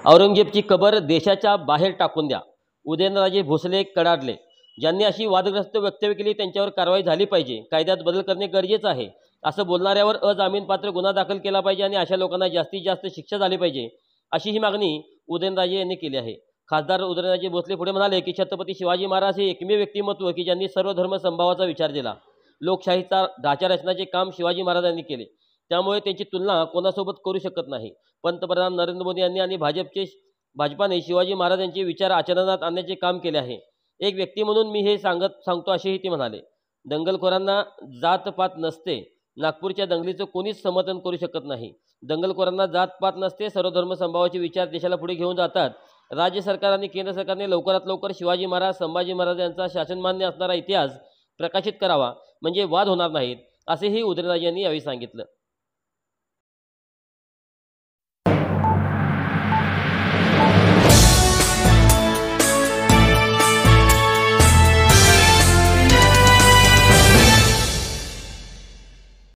औरंगजेबची कबर देशाच्या बाहेर टाकून द्या. उदयनराजे भोसले कडाडले. ज्यांनी अशी वादग्रस्त वक्तव्य केली त्यांच्यावर कारवाई झाली पाहिजे. कायद्यात बदल करणे गरजेचं आहे. असं बोलणाऱ्यावर अजामीनपात्र गुन्हा दाखल केला पाहिजे आणि अशा लोकांना जास्तीत जास्त शिक्षा झाली पाहिजे, अशी ही मागणी उदयनराजे यांनी केली आहे. खासदार उदयनराजे भोसले पुढे म्हणाले की छत्रपती शिवाजी महाराज हे एकमेव व्यक्तिमत्व की ज्यांनी सर्व धर्म समभावाचा विचार दिला. लोकशाहीचा ढाचा रचण्याचे काम शिवाजी महाराजांनी केले. त्यामुळे त्यांची तुलना कोणासोबत करू शकत नाही. पंतप्रधान नरेंद्र मोदी यांनी आणि भाजपाने शिवाजी महाराजांचे विचार आचरणात आणण्याचे काम केले आहे. एक व्यक्ती म्हणून मी हे सांगतो असेही ते म्हणाले. दंगलखोरांना जातपात नसते. नागपूरच्या दंगलीचं कोणीच समर्थन करू शकत नाही. दंगलखोरांना जातपात नसते. सर्व धर्म समभावाचे विचार देशाला पुढे घेऊन जातात. राज्य सरकार आणि केंद्र सरकारने लवकरात लवकर शिवाजी महाराज, संभाजी महाराज यांचा शासनमान्य असणारा इतिहास प्रकाशित करावा, म्हणजे वाद होणार नाहीत, असेही उदयनराजे यांनी यावेळी सांगितलं.